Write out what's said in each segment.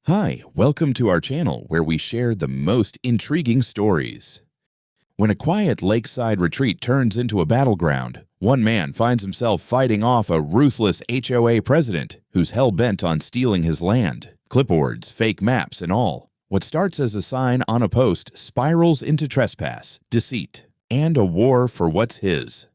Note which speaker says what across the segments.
Speaker 1: Hi, welcome to our channel where we share the most intriguing stories. When a quiet lakeside retreat turns into a battleground, one man finds himself fighting off a ruthless HOA president who's hell-bent on stealing his land. Clipboards, fake maps, and all. What starts as a sign on a post spirals into trespass, deceit, and a war for what's his.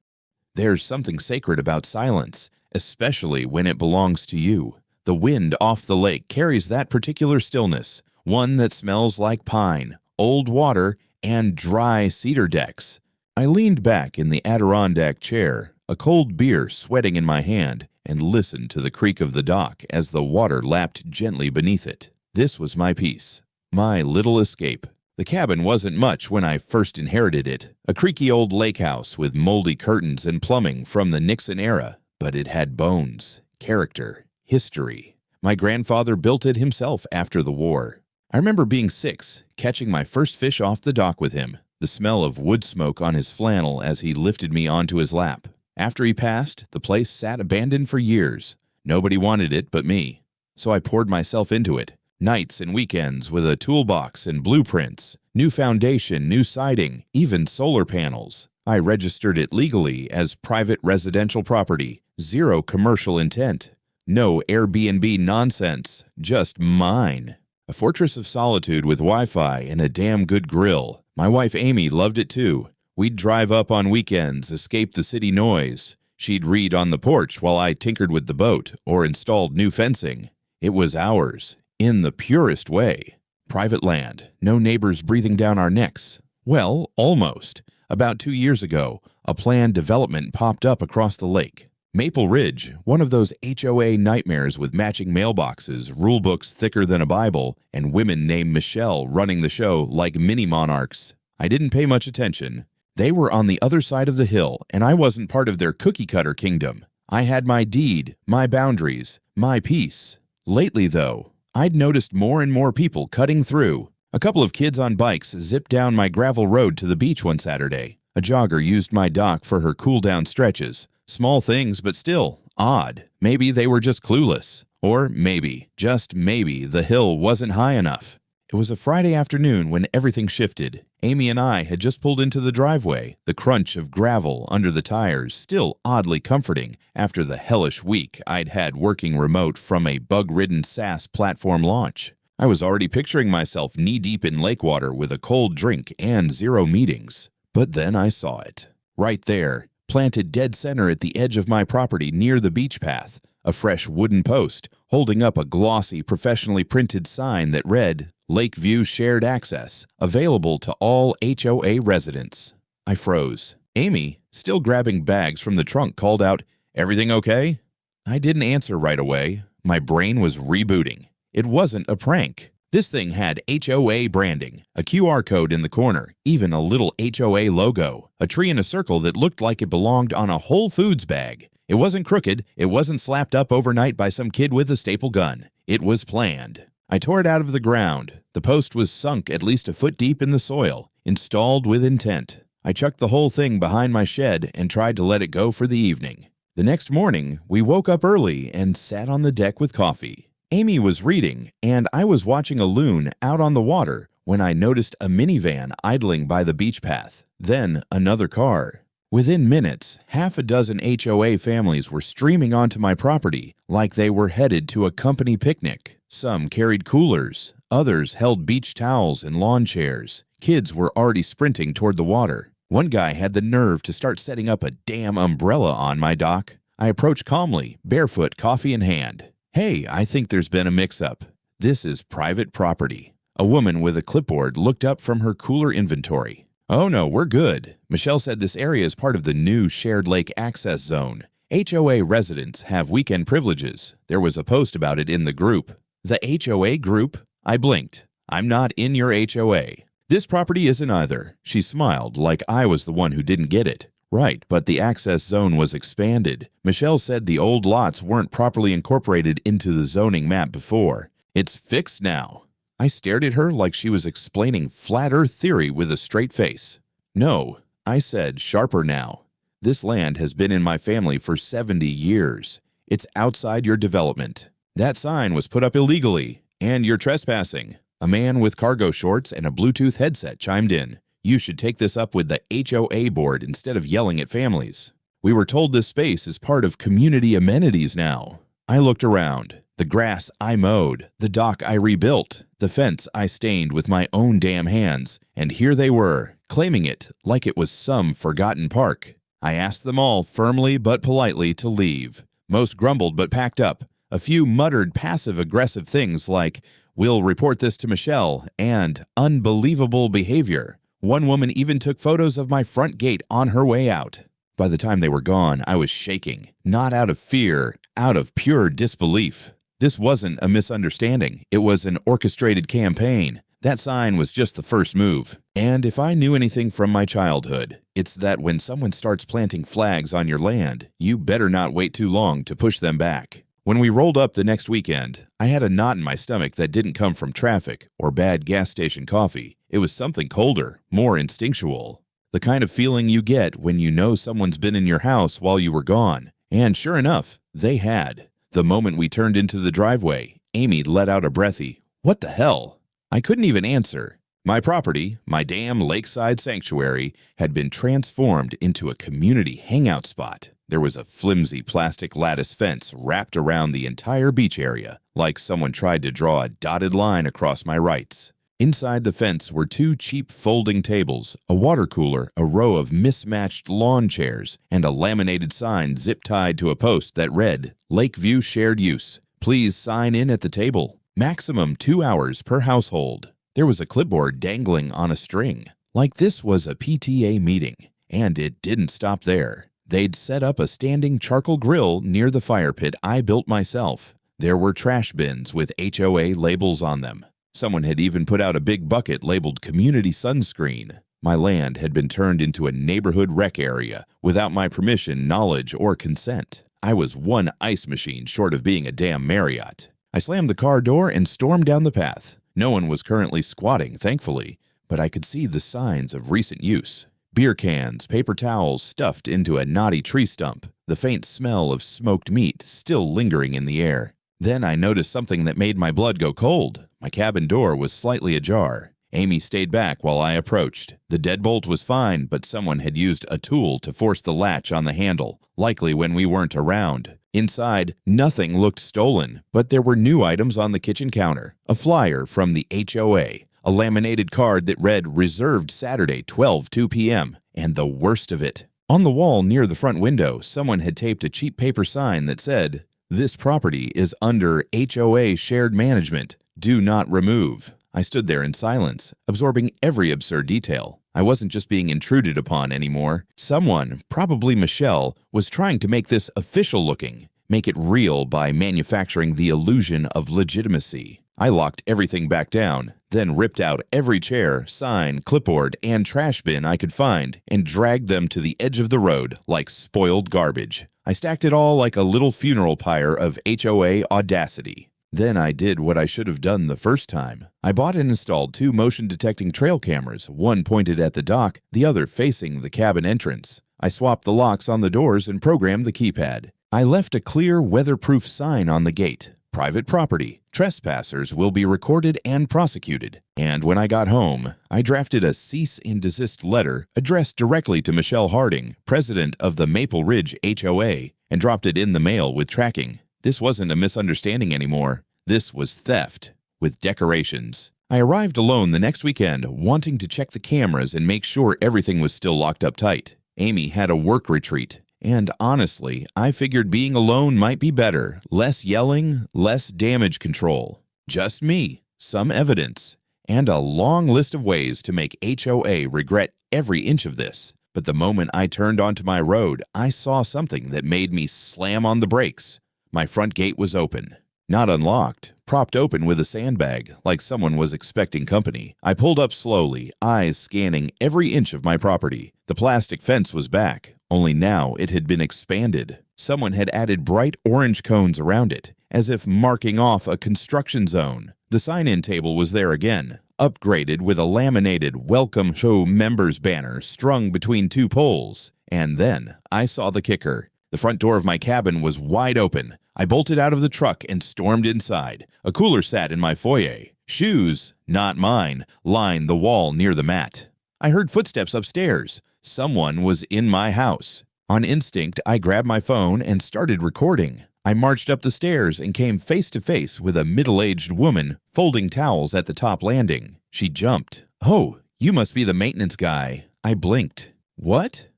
Speaker 1: There's something sacred about silence, especially when it belongs to you. The wind off the lake carries that particular stillness, one that smells like pine, old water, and dry cedar decks. I leaned back in the Adirondack chair, a cold beer sweating in my hand, and listened to the creak of the dock as the water lapped gently beneath it. This was my peace, my little escape. The cabin wasn't much when I first inherited it, a creaky old lake house with moldy curtains and plumbing from the Nixon era, but it had bones, character, history. My grandfather built it himself after the war. I remember being 6, catching my first fish off the dock with him, the smell of wood smoke on his flannel as he lifted me onto his lap. After he passed, the place sat abandoned for years. Nobody wanted it but me. So I poured myself into it, nights and weekends with a toolbox and blueprints, new foundation, new siding, even solar panels. I registered it legally as private residential property, zero commercial intent. No Airbnb nonsense, just mine. A fortress of solitude with Wi-Fi and a damn good grill. My wife Amy loved it too. We'd drive up on weekends, escape the city noise. She'd read on the porch while I tinkered with the boat or installed new fencing. It was ours, in the purest way. Private land, no neighbors breathing down our necks. Well, almost. About 2 years ago, a planned development popped up across the lake. Maple Ridge, one of those HOA nightmares with matching mailboxes, rulebooks thicker than a Bible, and women named Michelle running the show like mini monarchs. I didn't pay much attention. They were on the other side of the hill, and I wasn't part of their cookie-cutter kingdom. I had my deed, my boundaries, my peace. Lately, though, I'd noticed more and more people cutting through. A couple of kids on bikes zipped down my gravel road to the beach one Saturday. A jogger used my dock for her cool-down stretches. Small things, but still odd. Maybe they were just clueless. Or maybe, just maybe, the hill wasn't high enough. It was a Friday afternoon when everything shifted. Amy and I had just pulled into the driveway, the crunch of gravel under the tires still oddly comforting after the hellish week I'd had working remote from a bug-ridden SaaS platform launch. I was already picturing myself knee-deep in lake water with a cold drink and 0 meetings. But then I saw it. Right there, planted dead center at the edge of my property near the beach path, a fresh wooden post holding up a glossy, professionally printed sign that read, Lakeview Shared Access, available to all HOA residents. I froze. Amy, still grabbing bags from the trunk, called out, "Everything okay?" I didn't answer right away. My brain was rebooting. It wasn't a prank. This thing had HOA branding, a QR code in the corner, even a little HOA logo, a tree in a circle that looked like it belonged on a Whole Foods bag. It wasn't crooked, it wasn't slapped up overnight by some kid with a staple gun. It was planned. I tore it out of the ground. The post was sunk at least a foot deep in the soil, installed with intent. I chucked the whole thing behind my shed and tried to let it go for the evening. The next morning, we woke up early and sat on the deck with coffee. Amy was reading, and I was watching a loon out on the water when I noticed a minivan idling by the beach path, then another car. Within minutes, half a dozen HOA families were streaming onto my property like they were headed to a company picnic. Some carried coolers, others held beach towels and lawn chairs. Kids were already sprinting toward the water. One guy had the nerve to start setting up a damn umbrella on my dock. I approached calmly, barefoot, coffee in hand. "Hey, I think there's been a mix-up. This is private property." A woman with a clipboard looked up from her cooler inventory. "Oh no, we're good. Michelle said this area is part of the new Shared Lake Access Zone. HOA residents have weekend privileges. There was a post about it in the group." "The HOA group?" I blinked. "I'm not in your HOA." "This property isn't either." She smiled like I was the one who didn't get it. "Right, but the access zone was expanded. Michelle said the old lots weren't properly incorporated into the zoning map before. It's fixed now." I stared at her like she was explaining flat earth theory with a straight face. "No," I said, sharper now. "This land has been in my family for 70 years. It's outside your development. That sign was put up illegally, And you're trespassing. A man with cargo shorts and a Bluetooth headset chimed in. You should take this up with the HOA board instead of yelling at families. We were told this space is part of community amenities now. I looked around. The grass I mowed, the dock I rebuilt, the fence I stained with my own damn hands, and here they were, claiming it like it was some forgotten park. I asked them all firmly but politely to leave. Most grumbled but packed up. A few muttered passive-aggressive things like, "We'll report this to Michelle," and "unbelievable behavior." One woman even took photos of my front gate on her way out. By the time they were gone, I was shaking, not out of fear, out of pure disbelief. This wasn't a misunderstanding. It was an orchestrated campaign. That sign was just the first move. And if I knew anything from my childhood, it's that when someone starts planting flags on your land, you better not wait too long to push them back. When we rolled up the next weekend, I had a knot in my stomach that didn't come from traffic or bad gas station coffee. It was something colder, more instinctual. The kind of feeling you get when you know someone's been in your house while you were gone. And sure enough, they had. The moment we turned into the driveway, Amy let out a breathy, "What the hell?" I couldn't even answer. My property, my damn lakeside sanctuary, had been transformed into a community hangout spot. There was a flimsy plastic lattice fence wrapped around the entire beach area, like someone tried to draw a dotted line across my rights. Inside the fence were two cheap folding tables, a water cooler, a row of mismatched lawn chairs, and a laminated sign zip-tied to a post that read, "Lakeview Shared Use. Please sign in at the table. Maximum 2 hours per household." There was a clipboard dangling on a string, like this was a PTA meeting. And it didn't stop there. They'd set up a standing charcoal grill near the fire pit I built myself. There were trash bins with HOA labels on them. Someone had even put out a big bucket labeled Community Sunscreen. My land had been turned into a neighborhood rec area without my permission, knowledge, or consent. I was one ice machine short of being a damn Marriott. I slammed the car door and stormed down the path. No one was currently squatting, thankfully, but I could see the signs of recent use. Beer cans, paper towels stuffed into a knotty tree stump, the faint smell of smoked meat still lingering in the air. Then I noticed something that made my blood go cold. My cabin door was slightly ajar. Amy stayed back while I approached. The deadbolt was fine, but someone had used a tool to force the latch on the handle, likely when we weren't around. Inside, nothing looked stolen, but there were new items on the kitchen counter. A flyer from the HOA, a laminated card that read "Reserved Saturday, 2 p.m., and the worst of it. On the wall near the front window, someone had taped a cheap paper sign that said, "This property is under HOA shared management. Do not remove." I stood there in silence, absorbing every absurd detail. I wasn't just being intruded upon anymore. Someone, probably Michelle, was trying to make this official looking, make it real by manufacturing the illusion of legitimacy. I locked everything back down, then ripped out every chair, sign, clipboard, and trash bin I could find and dragged them to the edge of the road like spoiled garbage. I stacked it all like a little funeral pyre of HOA audacity. Then I did what I should have done the first time. I bought and installed 2 motion-detecting trail cameras, one pointed at the dock, the other facing the cabin entrance. I swapped the locks on the doors and programmed the keypad. I left a clear, weatherproof sign on the gate. Private property. Trespassers will be recorded and prosecuted. And when I got home, I drafted a cease and desist letter addressed directly to Michelle Harding, president of the Maple Ridge HOA, and dropped it in the mail with tracking. This wasn't a misunderstanding anymore. This was theft, with decorations. I arrived alone the next weekend, wanting to check the cameras and make sure everything was still locked up tight. Amy had a work retreat, and honestly, I figured being alone might be better. Less yelling, less damage control. Just me, some evidence, and a long list of ways to make HOA regret every inch of this. But the moment I turned onto my road, I saw something that made me slam on the brakes. My front gate was open. Not unlocked, propped open with a sandbag, like someone was expecting company. I pulled up slowly, eyes scanning every inch of my property. The plastic fence was back, only now it had been expanded. Someone had added bright orange cones around it, as if marking off a construction zone. The sign-in table was there again, upgraded with a laminated Welcome Show Members banner strung between 2 poles. And then I saw the kicker. The front door of my cabin was wide open. I bolted out of the truck and stormed inside. A cooler sat in my foyer. Shoes, not mine, lined the wall near the mat. I heard footsteps upstairs. Someone was in my house. On instinct, I grabbed my phone and started recording. I marched up the stairs and came face to face with a middle-aged woman folding towels at the top landing. She jumped. "Oh, you must be the maintenance guy." I blinked. "What?"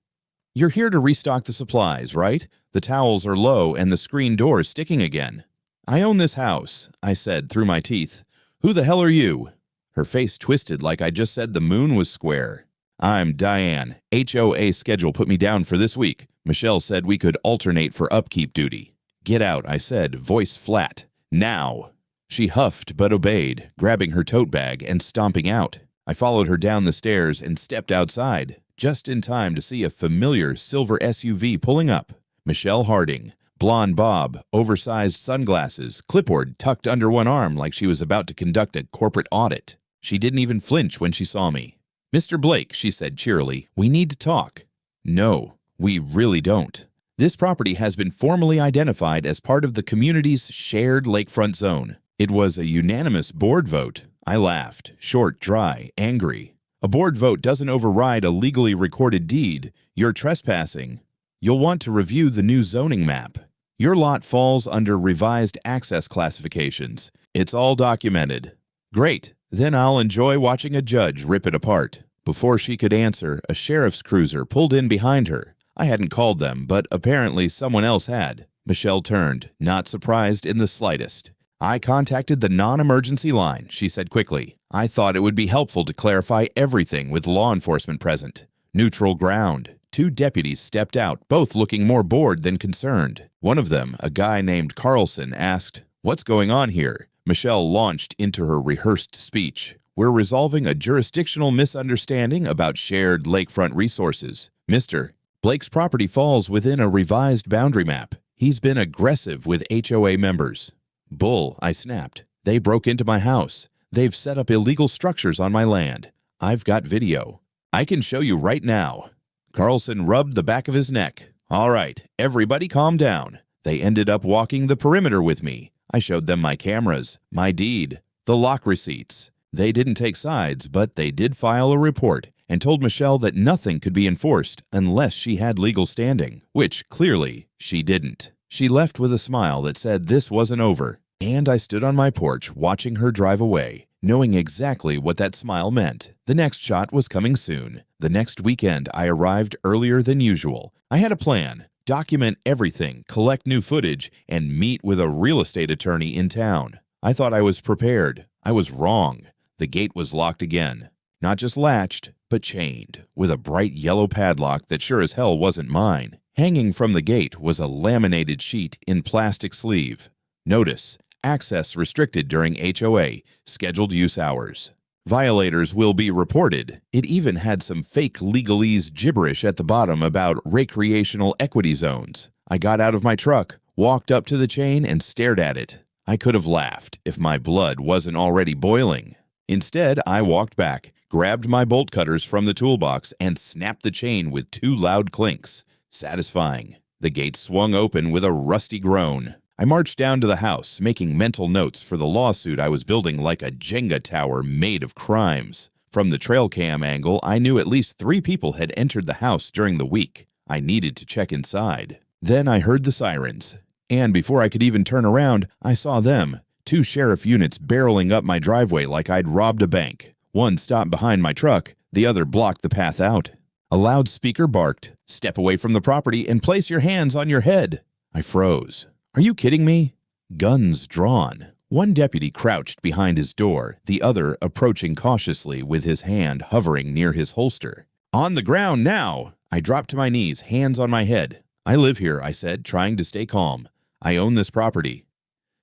Speaker 1: "You're here to restock the supplies, right? The towels are low and the screen door is sticking again." "I own this house," I said through my teeth. "Who the hell are you?" Her face twisted like I just said the moon was square. "I'm Diane. HOA schedule put me down for this week. Michelle said we could alternate for upkeep duty." "Get out," I said, voice flat. "Now." She huffed but obeyed, grabbing her tote bag and stomping out. I followed her down the stairs and stepped outside, just in time to see a familiar silver SUV pulling up. Michelle Harding, blonde bob, oversized sunglasses, clipboard tucked under one arm like she was about to conduct a corporate audit. She didn't even flinch when she saw me. "Mr. Blake," she said cheerily, "we need to talk." "No, we really don't. This property has been formally identified as part of the community's shared lakefront zone. It was a unanimous board vote." I laughed, short, dry, angry. "A board vote doesn't override a legally recorded deed. You're trespassing. You'll want to review the new zoning map. Your lot falls under revised access classifications. It's all documented." "Great. Then I'll enjoy watching a judge rip it apart." Before she could answer, a sheriff's cruiser pulled in behind her. I hadn't called them, but apparently someone else had. Michelle turned, not surprised in the slightest. "I contacted the non-emergency line," she said quickly. "I thought it would be helpful to clarify everything with law enforcement present." Neutral ground. Two deputies stepped out, both looking more bored than concerned. One of them, a guy named Carlson, asked, "What's going on here?" Michelle launched into her rehearsed speech. "We're resolving a jurisdictional misunderstanding about shared lakefront resources. Mister, Blake's property falls within a revised boundary map. He's been aggressive with HOA members." "Bull," I snapped. "They broke into my house. They've set up illegal structures on my land. I've got video. I can show you right now." Carlson rubbed the back of his neck. "All right, everybody calm down." They ended up walking the perimeter with me. I showed them my cameras, my deed, the lock receipts. They didn't take sides, but they did file a report and told Michelle that nothing could be enforced unless she had legal standing, which clearly she didn't. She left with a smile that said this wasn't over, and I stood on my porch watching her drive away, knowing exactly what that smile meant. The next shot was coming soon. The next weekend, I arrived earlier than usual. I had a plan: document everything, collect new footage, and meet with a real estate attorney in town. I thought I was prepared. I was wrong. The gate was locked again. Not just latched, but chained, with a bright yellow padlock that sure as hell wasn't mine. Hanging from the gate was a laminated sheet in plastic sleeve. Notice: access restricted during HOA, scheduled use hours. Violators will be reported. It even had some fake legalese gibberish at the bottom about recreational equity zones. I got out of my truck, walked up to the chain, and stared at it. I could have laughed if my blood wasn't already boiling. Instead, I walked back, grabbed my bolt cutters from the toolbox, and snapped the chain with two loud clinks. Satisfying. The gate swung open with a rusty groan. I marched down to the house, making mental notes for the lawsuit I was building like a Jenga tower made of crimes. From the trail cam angle, I knew at least 3 people had entered the house during the week. I needed to check inside. Then I heard the sirens. And before I could even turn around, I saw them. 2 sheriff units barreling up my driveway like I'd robbed a bank. One stopped behind my truck, the other blocked the path out. A loudspeaker barked, "Step away from the property and place your hands on your head." I froze. Are you kidding me? Guns drawn. One deputy crouched behind his door, the other approaching cautiously with his hand hovering near his holster. "On the ground now!" I dropped to my knees, hands on my head. "I live here," I said, trying to stay calm. "I own this property."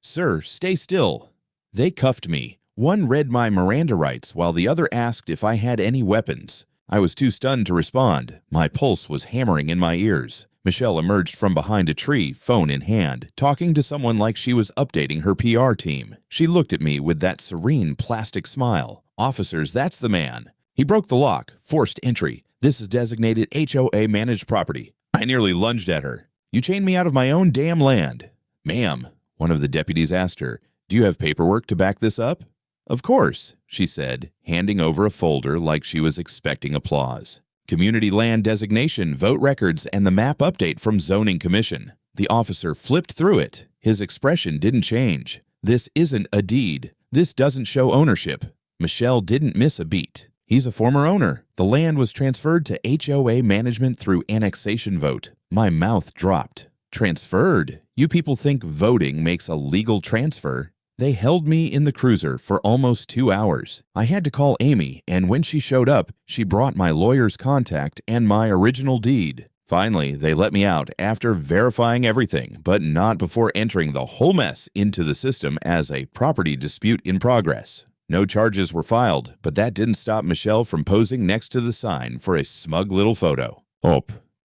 Speaker 1: "Sir, stay still." They cuffed me. One read my Miranda rights while the other asked if I had any weapons. I was too stunned to respond. My pulse was hammering in my ears. Michelle emerged from behind a tree, phone in hand, talking to someone like she was updating her PR team. She looked at me with that serene plastic smile. "Officers, that's the man. He broke the lock, forced entry. This is designated HOA managed property." I nearly lunged at her. You chained me out of my own damn land." "Ma'am," one of the deputies asked her, "do you have paperwork to back this up?" "Of course," she said, handing over a folder like she was expecting applause. "Community land designation, vote records, and the map update from Zoning Commission." The officer flipped through it. His expression didn't change. "This isn't a deed. This doesn't show ownership." Michelle didn't miss a beat. "He's a former owner. The land was transferred to HOA management through annexation vote." My mouth dropped. "Transferred? You people think voting makes a legal transfer?" They held me in the cruiser for almost 2 hours. I had to call Amy, and when she showed up, she brought my lawyer's contact and my original deed. Finally, they let me out after verifying everything, but not before entering the whole mess into the system as a property dispute in progress. No charges were filed, but that didn't stop Michelle from posing next to the sign for a smug little photo.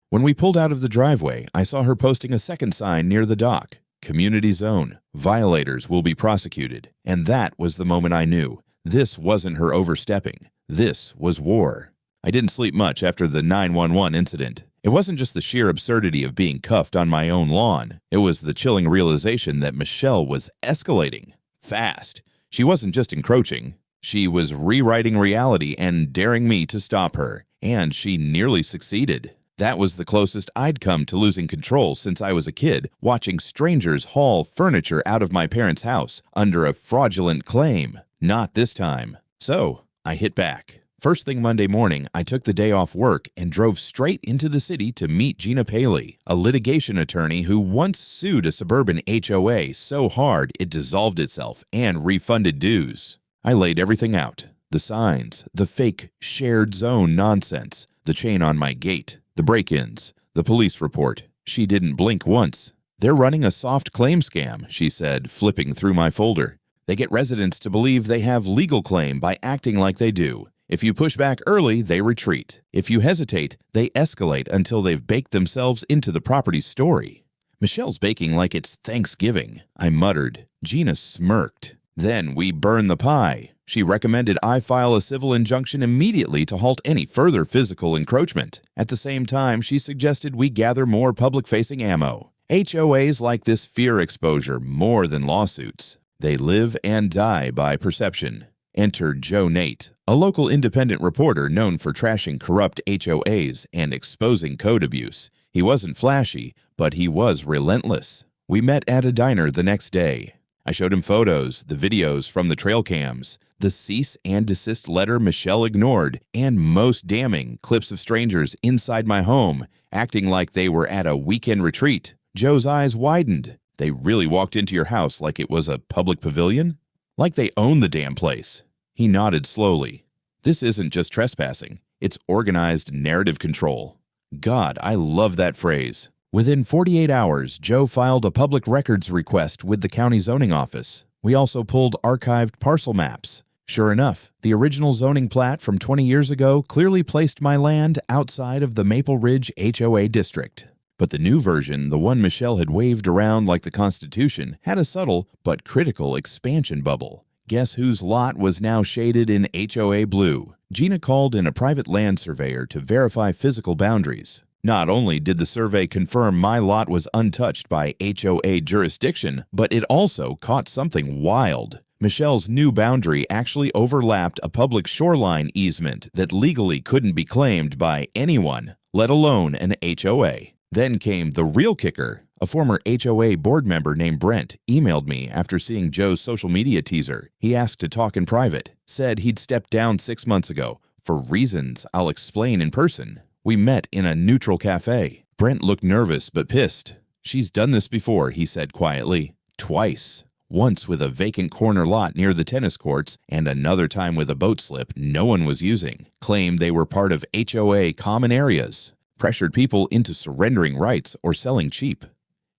Speaker 1: When we pulled out of the driveway, I saw her posting a second sign near the dock. "Community zone. Violators will be prosecuted." And that was the moment I knew. This wasn't her overstepping. This was war. I didn't sleep much after the 911 incident. It wasn't just the sheer absurdity of being cuffed on my own lawn. It was the chilling realization that Michelle was escalating. Fast. She wasn't just encroaching. She was rewriting reality and daring me to stop her. And she nearly succeeded. That was the closest I'd come to losing control since I was a kid, watching strangers haul furniture out of my parents' house under a fraudulent claim. Not this time. So, I hit back. First thing Monday morning, I took the day off work and drove straight into the city to meet Gina Paley, a litigation attorney who once sued a suburban HOA so hard it dissolved itself and refunded dues. I laid everything out. The signs, the fake shared zone nonsense, the chain on my gate, the break-ins, the police report. She didn't blink once. "They're running a soft claim scam," she said, flipping through my folder. "They get residents to believe they have legal claim by acting like they do. If you push back early, they retreat. If you hesitate, they escalate until they've baked themselves into the property's story." "Michelle's baking like it's Thanksgiving," I muttered. Gina smirked. "Then we burn the pie." She recommended I file a civil injunction immediately to halt any further physical encroachment. At the same time, she suggested we gather more public-facing ammo. HOAs like this fear exposure more than lawsuits. They live and die by perception. Enter Joe Nate, a local independent reporter known for trashing corrupt HOAs and exposing code abuse. He wasn't flashy, but he was relentless. We met at a diner the next day. I showed him photos, the videos from the trail cams, the cease and desist letter Michelle ignored, and most damning, clips of strangers inside my home, acting like they were at a weekend retreat. Joe's eyes widened. "They really walked into your house like it was a public pavilion? Like they own the damn place." He nodded slowly. "This isn't just trespassing. It's organized narrative control." God, I love that phrase. Within 48 hours, Joe filed a public records request with the county zoning office. We also pulled archived parcel maps. Sure enough, the original zoning plat from 20 years ago clearly placed my land outside of the Maple Ridge HOA district. But the new version, the one Michelle had waved around like the Constitution, had a subtle but critical expansion bubble. Guess whose lot was now shaded in HOA blue? Gina called in a private land surveyor to verify physical boundaries. Not only did the survey confirm my lot was untouched by HOA jurisdiction, but it also caught something wild. Michelle's new boundary actually overlapped a public shoreline easement that legally couldn't be claimed by anyone, let alone an HOA. Then came the real kicker. A former HOA board member named Brent emailed me after seeing Joe's social media teaser. He asked to talk in private, said he'd stepped down 6 months ago, for reasons I'll explain in person. We met in a neutral cafe. Brent looked nervous but pissed. "She's done this before," he said quietly. "Twice. Once with a vacant corner lot near the tennis courts, and another time with a boat slip no one was using. Claimed they were part of HOA common areas. Pressured people into surrendering rights or selling cheap.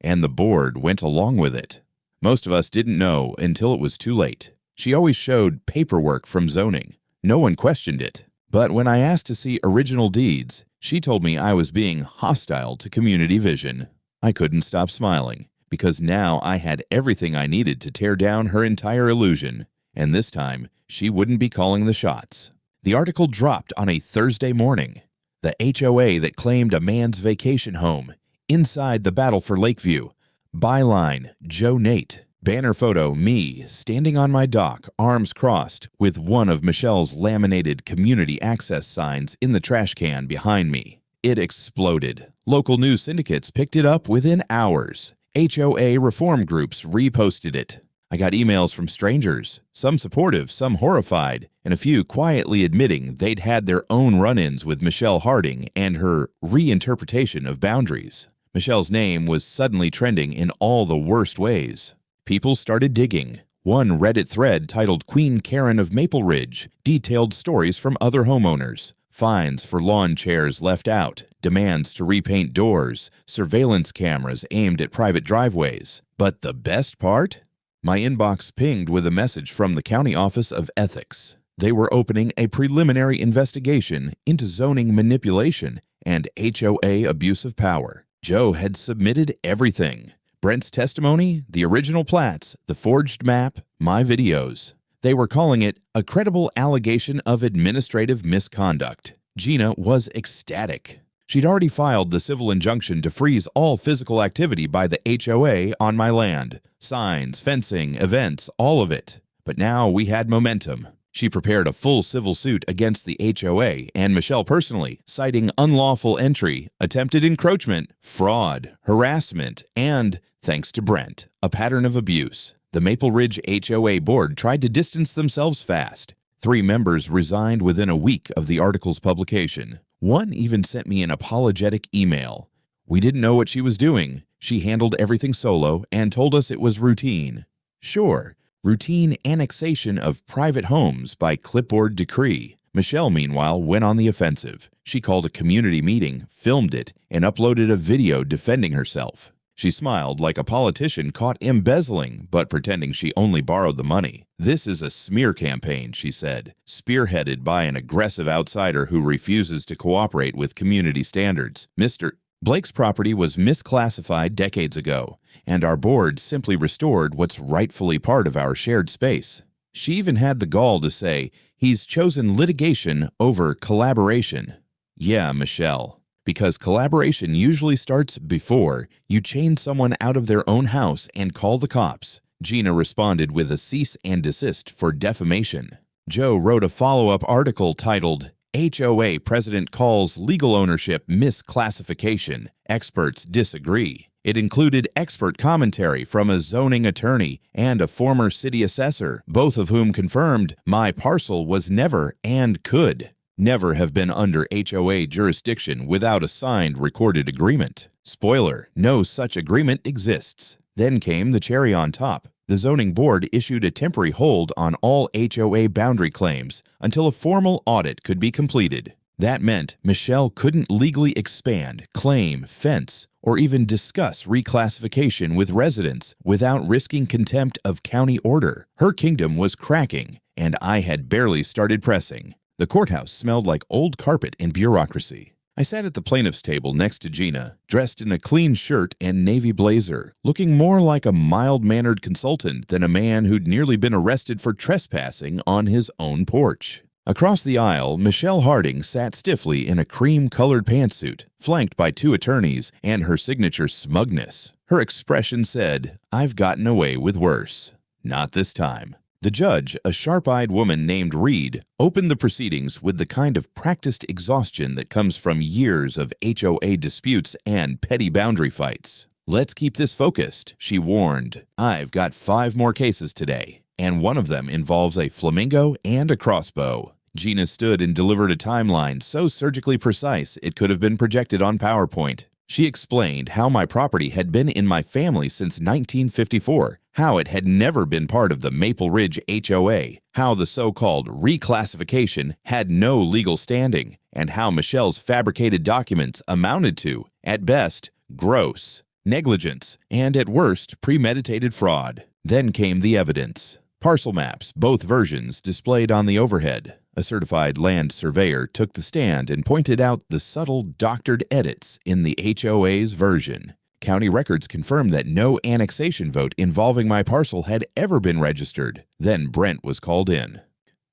Speaker 1: And the board went along with it. Most of us didn't know until it was too late. She always showed paperwork from zoning. No one questioned it. But when I asked to see original deeds, she told me I was being hostile to community vision. I couldn't stop smiling, because now I had everything I needed to tear down her entire illusion, and this time she wouldn't be calling the shots. The article dropped on a Thursday morning. The HOA that claimed a man's vacation home Inside the battle for Lakeview. Byline, Joe Nate. Banner photo, me, standing on my dock, arms crossed, with one of Michelle's laminated community access signs in the trash can behind me. It exploded. Local news syndicates picked it up within hours. HOA reform groups reposted it. I got emails from strangers, some supportive, some horrified, and a few quietly admitting they'd had their own run-ins with Michelle Harding and her reinterpretation of boundaries. Michelle's name was suddenly trending in all the worst ways. People started digging. One Reddit thread titled Queen Karen of Maple Ridge detailed stories from other homeowners. Fines for lawn chairs left out, demands to repaint doors, surveillance cameras aimed at private driveways. But the best part? My inbox pinged with a message from the County Office of Ethics. They were opening a preliminary investigation into zoning manipulation and HOA abuse of power. Joe had submitted everything. Brent's testimony, the original plats, the forged map, my videos. They were calling it a credible allegation of administrative misconduct. Gina was ecstatic. She'd already filed the civil injunction to freeze all physical activity by the HOA on my land. Signs, fencing, events, all of it. But now we had momentum. She prepared a full civil suit against the HOA and Michelle personally, citing unlawful entry, attempted encroachment, fraud, harassment, and, thanks to Brent, a pattern of abuse. The Maple Ridge HOA board tried to distance themselves fast. 3 members resigned within a week of the article's publication. One even sent me an apologetic email. We didn't know what she was doing. She handled everything solo and told us it was routine. Sure, routine annexation of private homes by clipboard decree. Michelle, meanwhile, went on the offensive. She called a community meeting, filmed it, and uploaded a video defending herself. She smiled like a politician caught embezzling, but pretending she only borrowed the money. This is a smear campaign, she said, spearheaded by an aggressive outsider who refuses to cooperate with community standards. Mr. Blake's property was misclassified decades ago, and our board simply restored what's rightfully part of our shared space. She even had the gall to say, he's chosen litigation over collaboration. Yeah, Michelle. Because collaboration usually starts before you chain someone out of their own house and call the cops. Gina responded with a cease and desist for defamation. Joe wrote a follow-up article titled, HOA President Calls Legal Ownership Misclassification. Experts Disagree. It included expert commentary from a zoning attorney and a former city assessor, both of whom confirmed my parcel was never and could never have been under HOA jurisdiction without a signed recorded agreement. Spoiler, no such agreement exists. Then came the cherry on top. The zoning board issued a temporary hold on all HOA boundary claims until a formal audit could be completed. That meant Michelle couldn't legally expand, claim, fence, or even discuss reclassification with residents without risking contempt of county order. Her kingdom was cracking, and I had barely started pressing. The courthouse smelled like old carpet and bureaucracy. I sat at the plaintiff's table next to Gina, dressed in a clean shirt and navy blazer, looking more like a mild-mannered consultant than a man who'd nearly been arrested for trespassing on his own porch. Across the aisle, Michelle Harding sat stiffly in a cream-colored pantsuit, flanked by 2 attorneys and her signature smugness. Her expression said, "I've gotten away with worse. Not this time." The judge, a sharp-eyed woman named Reed, opened the proceedings with the kind of practiced exhaustion that comes from years of HOA disputes and petty boundary fights. "Let's keep this focused," she warned. "I've got 5 more cases today, and one of them involves a flamingo and a crossbow." Gina stood and delivered a timeline so surgically precise it could have been projected on PowerPoint. She explained how my property had been in my family since 1954, how it had never been part of the Maple Ridge HOA, how the so-called reclassification had no legal standing, and how Michelle's fabricated documents amounted to, at best, gross negligence, and at worst, premeditated fraud. Then came the evidence. Parcel maps, both versions, displayed on the overhead. A certified land surveyor took the stand and pointed out the subtle doctored edits in the HOA's version. County records confirmed that no annexation vote involving my parcel had ever been registered. Then Brent was called in.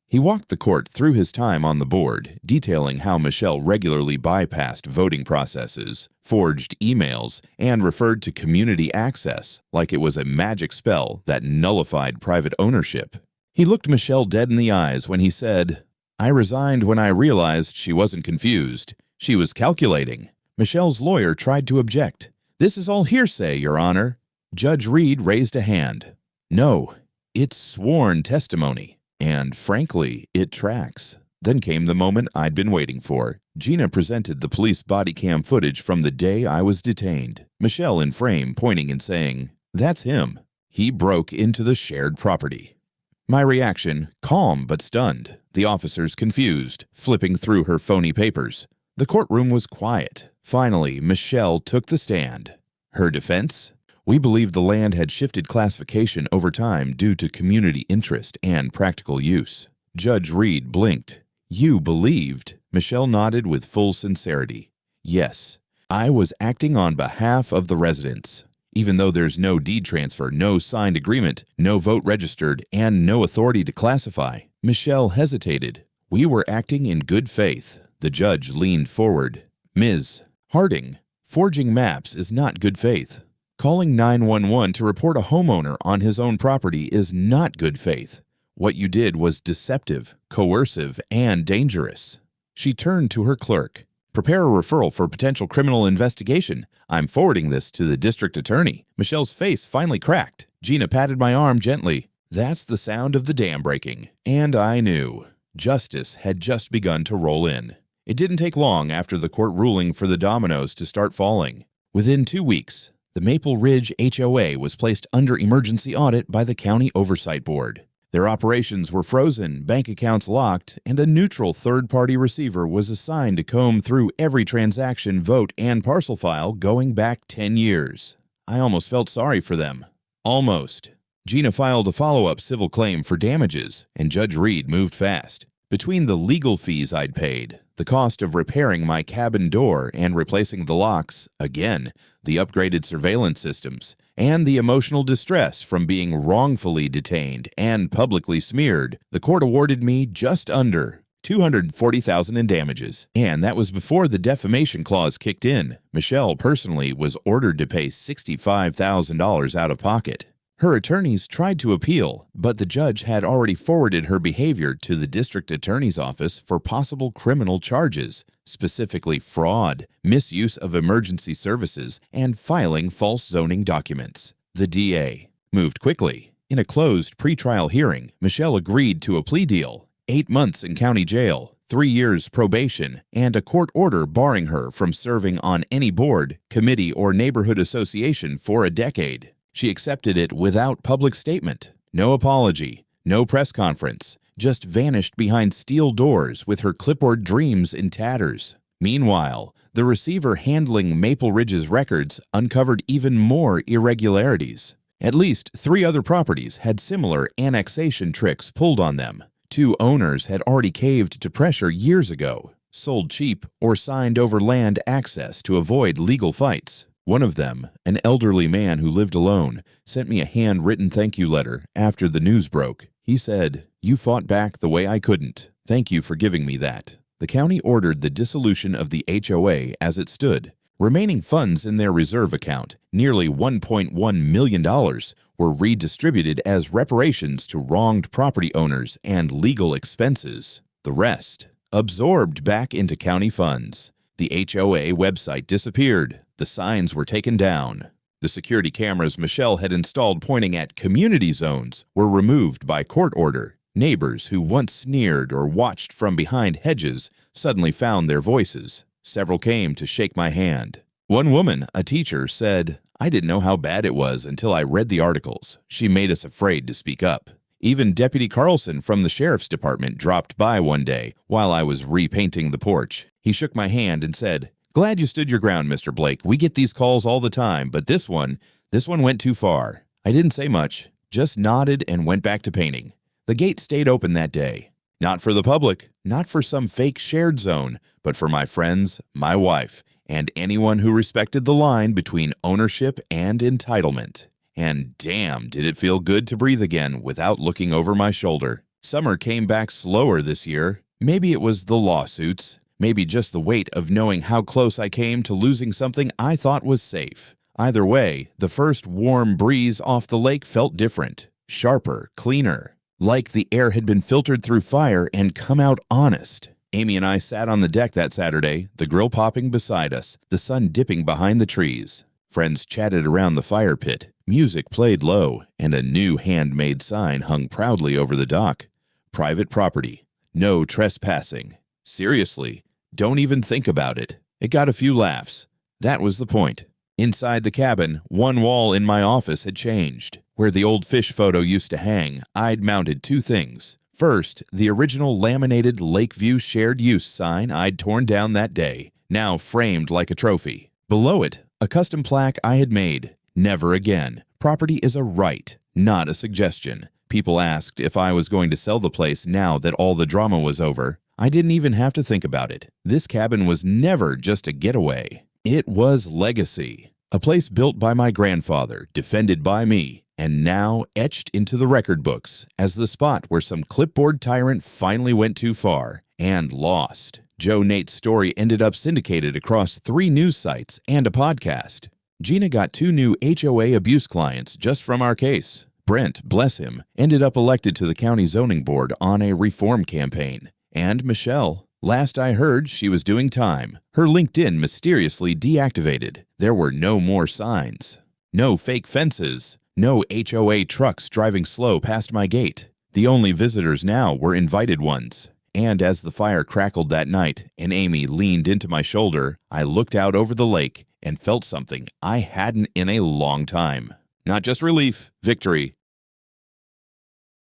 Speaker 1: He walked the court through his time on the board, detailing how Michelle regularly bypassed voting processes, forged emails, and referred to community access like it was a magic spell that nullified private ownership. He looked Michelle dead in the eyes when he said, "I resigned when I realized she wasn't confused. She was calculating." Michelle's lawyer tried to object. "This is all hearsay, Your Honor." Judge Reed raised a hand. "No, it's sworn testimony. And frankly, it tracks." Then came the moment I'd been waiting for. Gina presented the police body cam footage from the day I was detained. Michelle in frame, pointing and saying, "That's him. He broke into the shared property." My reaction, calm but stunned. The officers confused, flipping through her phony papers. The courtroom was quiet. Finally, Michelle took the stand. Her defense? "We believe the land had shifted classification over time due to community interest and practical use." Judge Reed blinked. "You believed?" Michelle nodded with full sincerity. "Yes, I was acting on behalf of the residents. Even though there's no deed transfer, no signed agreement, no vote registered, and no authority to classify." Michelle hesitated. "We were acting in good faith." The judge leaned forward. "Ms. Harding, forging maps is not good faith. Calling 911 to report a homeowner on his own property is not good faith. What you did was deceptive, coercive, and dangerous." She turned to her clerk. "Prepare a referral for potential criminal investigation. I'm forwarding this to the district attorney." Michelle's face finally cracked. Gina patted my arm gently. That's the sound of the dam breaking. And I knew. Justice had just begun to roll in. It didn't take long after the court ruling for the dominoes to start falling. Within 2 weeks, the Maple Ridge HOA was placed under emergency audit by the County Oversight Board. Their operations were frozen, bank accounts locked, and a neutral third-party receiver was assigned to comb through every transaction, vote, and parcel file going back 10 years. I almost felt sorry for them. Almost. Gina filed a follow-up civil claim for damages, and Judge Reed moved fast. Between the legal fees I'd paid, the cost of repairing my cabin door and replacing the locks, again, the upgraded surveillance systems, and the emotional distress from being wrongfully detained and publicly smeared, the court awarded me just under $240,000 in damages. And that was before the defamation clause kicked in. Michelle personally was ordered to pay $65,000 out of pocket. Her attorneys tried to appeal, but the judge had already forwarded her behavior to the district attorney's office for possible criminal charges, specifically fraud, misuse of emergency services, and filing false zoning documents. The DA moved quickly. In a closed pretrial hearing, Michelle agreed to a plea deal, 8 months in county jail, 3 years probation, and a court order barring her from serving on any board, committee, or neighborhood association for a decade. She accepted it without public statement, no apology, no press conference, just vanished behind steel doors with her clipboard dreams in tatters. Meanwhile, the receiver handling Maple Ridge's records uncovered even more irregularities. At least 3 other properties had similar annexation tricks pulled on them. 2 owners had already caved to pressure years ago, sold cheap, or signed over land access to avoid legal fights. One of them, an elderly man who lived alone, sent me a handwritten thank you letter after the news broke. He said, "You fought back the way I couldn't. Thank you for giving me that." The county ordered the dissolution of the HOA as it stood. Remaining funds in their reserve account, nearly $1.1 million, were redistributed as reparations to wronged property owners and legal expenses. The rest, absorbed back into county funds. The HOA website disappeared. The signs were taken down. The security cameras Michelle had installed pointing at community zones were removed by court order. Neighbors who once sneered or watched from behind hedges suddenly found their voices. Several came to shake my hand. One woman, a teacher, said, "I didn't know how bad it was until I read the articles. She made us afraid to speak up." Even Deputy Carlson from the Sheriff's Department dropped by one day while I was repainting the porch. He shook my hand and said, "Glad you stood your ground, Mr. Blake. We get these calls all the time, but this one went too far." I didn't say much, just nodded and went back to painting. The gate stayed open that day. Not for the public, not for some fake shared zone, but for my friends, my wife, and anyone who respected the line between ownership and entitlement. And damn, did it feel good to breathe again without looking over my shoulder. Summer came back slower this year. Maybe it was the lawsuits. Maybe just the weight of knowing how close I came to losing something I thought was safe. Either way, the first warm breeze off the lake felt different, sharper, cleaner. Like the air had been filtered through fire and come out honest. Amy and I sat on the deck that Saturday, the grill popping beside us, the sun dipping behind the trees. Friends chatted around the fire pit. Music played low, and a new handmade sign hung proudly over the dock. Private property. No trespassing. Seriously, don't even think about it. It got a few laughs. That was the point. Inside the cabin, one wall in my office had changed. Where the old fish photo used to hang, I'd mounted two things. First, the original laminated Lakeview shared use sign I'd torn down that day, now framed like a trophy. Below it, a custom plaque I had made. Never again. Property is a right, not a suggestion. People asked if I was going to sell the place now that all the drama was over. I didn't even have to think about it. This cabin was never just a getaway. It was legacy. A place built by my grandfather, defended by me, and now etched into the record books as the spot where some clipboard tyrant finally went too far and lost. Joe Nate's story ended up syndicated across 3 news sites and a podcast. Gina got 2 new HOA abuse clients just from our case. Brent, bless him, ended up elected to the county zoning board on a reform campaign. And Michelle, last I heard, she was doing time. Her LinkedIn mysteriously deactivated. There were no more signs. No fake fences. No HOA trucks driving slow past my gate. The only visitors now were invited ones. And as the fire crackled that night and Amy leaned into my shoulder, I looked out over the lake and felt something I hadn't in a long time. Not just relief, victory.